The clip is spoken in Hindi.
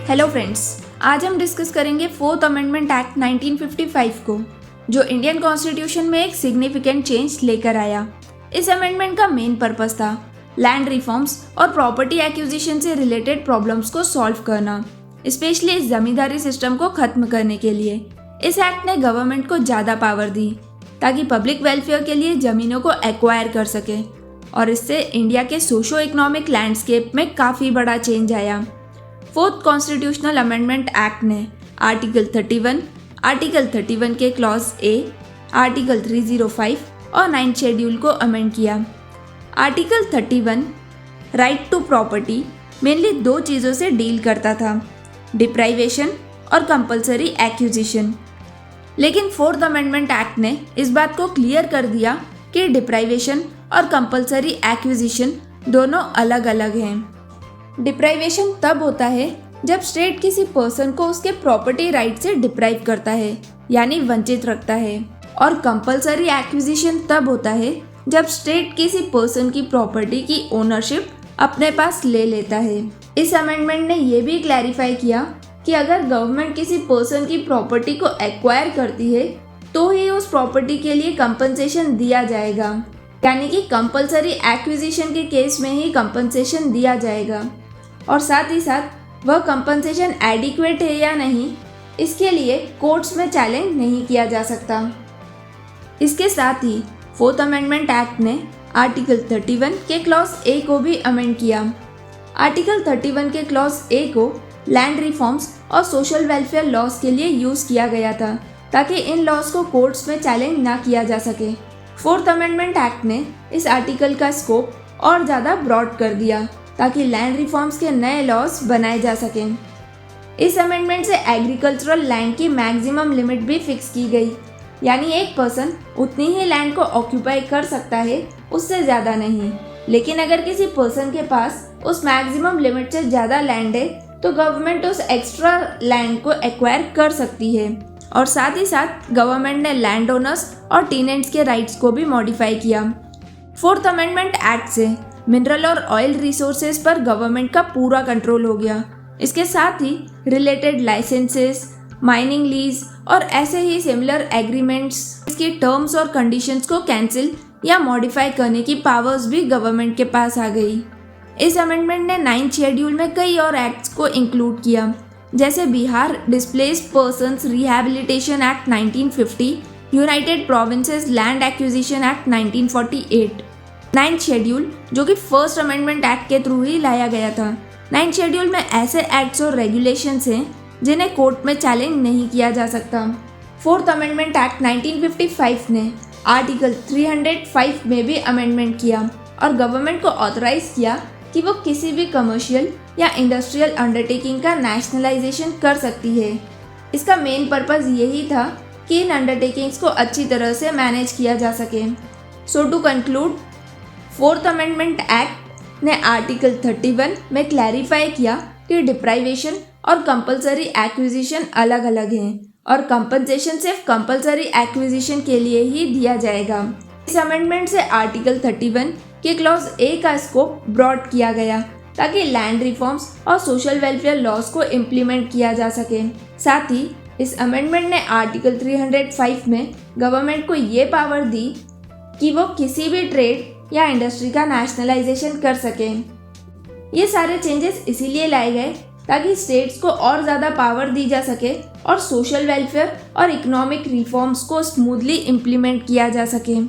हेलो फ्रेंड्स, आज हम डिस्कस करेंगे फोर्थ अमेंडमेंट एक्ट 1955 को, जो इंडियन कॉन्स्टिट्यूशन में एक सिग्निफिकेंट चेंज लेकर आया। इस अमेंडमेंट का मेन पर्पस था लैंड रिफॉर्म्स और प्रॉपर्टी एक्विजिशन से रिलेटेड प्रॉब्लम्स को सॉल्व करना, स्पेशली इस जमींदारी सिस्टम को खत्म करने के लिए। इस एक्ट ने गवर्नमेंट को ज़्यादा पावर दी ताकि पब्लिक वेलफेयर के लिए ज़मीनों को एक्वायर कर सके, और इससे इंडिया के सोशो इकोनॉमिक लैंडस्केप में काफ़ी बड़ा चेंज आया। फोर्थ कॉन्स्टिट्यूशनल अमेंडमेंट एक्ट ने आर्टिकल 31 के क्लॉज ए, आर्टिकल 305 और 9 शेड्यूल को अमेंड किया। Article 31 right to property mainly दो चीज़ों से डील करता था, डिप्राइवेशन और कंपलसरी एक्विजिशन। लेकिन फोर्थ अमेंडमेंट एक्ट ने इस बात को क्लियर कर दिया कि डिप्राइवेशन और कंपलसरी एक्विजिशन दोनों अलग अलग हैं। डिप्राइवेशन तब होता है जब स्टेट किसी पर्सन को उसके प्रॉपर्टी राइट से डिप्राइव करता है, यानी वंचित रखता है, और कंपलसरी एक्विजिशन तब होता है जब स्टेट किसी पर्सन की प्रॉपर्टी की ओनरशिप अपने पास ले लेता है। इस अमेंडमेंट ने यह भी क्लैरिफाई किया कि अगर गवर्नमेंट किसी पर्सन की प्रॉपर्टी को एक्वायर करती है तो ही उस प्रॉपर्टी के लिए कंपनसेशन दिया जाएगा, यानी कि कंपलसरी एक्विजिशन के केस में ही कंपनसेशन दिया जाएगा। और साथ ही साथ वह कंपनसेशन एडिक्वेट है या नहीं, इसके लिए कोर्ट्स में चैलेंज नहीं किया जा सकता। इसके साथ ही फोर्थ अमेंडमेंट एक्ट ने आर्टिकल 31 के क्लॉज ए को भी अमेंड किया। आर्टिकल 31 के क्लॉज ए को लैंड रिफॉर्म्स और सोशल वेलफेयर लॉज के लिए यूज़ किया गया था, ताकि इन लॉज को कोर्ट्स में चैलेंज ना किया जा सके। फोर्थ अमेंडमेंट एक्ट ने इस आर्टिकल का स्कोप और ज़्यादा ब्रॉड कर दिया ताकि लैंड रिफॉर्म्स के नए लॉज बनाए जा सकें। इस अमेंडमेंट से एग्रीकल्चरल लैंड की मैक्सिमम लिमिट भी फिक्स की गई, यानी एक पर्सन उतनी ही लैंड को ऑक्यूपाई कर सकता है, उससे ज़्यादा नहीं। लेकिन अगर किसी पर्सन के पास उस मैक्सिमम लिमिट से ज़्यादा लैंड है तो गवर्नमेंट उस एक्स्ट्रा लैंड को एक्वायर कर सकती है। और साथ ही साथ गवर्नमेंट ने लैंड ओनर्स और टेनेंट्स के राइट्स को भी मॉडिफाई किया। फोर्थ अमेंडमेंट एक्ट से मिनरल और ऑयल रिसोर्सेज पर गवर्नमेंट का पूरा कंट्रोल हो गया। इसके साथ ही रिलेटेड लाइसेंसेस, माइनिंग लीज और ऐसे ही सिमिलर एग्रीमेंट्स की टर्म्स और कंडीशंस को कैंसिल या मॉडिफाई करने की पावर्स भी गवर्नमेंट के पास आ गई। इस अमेंडमेंट ने 9 शेड्यूल में कई और एक्ट्स को इंक्लूड किया, जैसे Bihar displaced persons rehabilitation act 1950, United provinces land acquisition act 1948। 9 schedule जो कि फर्स्ट अमेंडमेंट एक्ट के थ्रू ही लाया गया था। 9 शेड्यूल में ऐसे एक्ट्स और रेगुलेशंस हैं जिन्हें कोर्ट में चैलेंज नहीं किया जा सकता। फोर्थ अमेंडमेंट एक्ट 1955 ने आर्टिकल 305 में भी अमेंडमेंट किया और गवर्नमेंट को ऑथराइज किया कि वो किसी भी कमर्शियल या इंडस्ट्रियल अंडरटेकिंग का नेशनलाइजेशन कर सकती है। इसका मेन पर्पस यही था कि इन अंडरटेकिंग्स को अच्छी तरह से मैनेज किया जा सके। So to conclude, fourth amendment act ने आर्टिकल 31 में क्लैरिफाई किया कि डिप्राइवेशन और कंपलसरी एक्विजिशन अलग अलग हैं और कंपनसेशन सिर्फ कंपलसरी एक्विजिशन के लिए ही दिया जाएगा। इस अमेंडमेंट से आर्टिकल 31 के क्लॉज ए का स्कोप ब्रॉड किया गया ताकि लैंड रिफॉर्म्स और सोशल वेलफेयर लॉज को इम्प्लीमेंट किया जा सके। साथ ही इस अमेंडमेंट ने आर्टिकल 305 में गवर्नमेंट को ये पावर दी कि वो किसी भी ट्रेड या इंडस्ट्री का नेशनलाइजेशन कर सकें। ये सारे चेंजेस इसीलिए लाए गए ताकि स्टेट्स को और ज़्यादा पावर दी जा सके और सोशल वेलफेयर और इकोनॉमिक रिफॉर्म्स को स्मूथली इम्प्लीमेंट किया जा सके।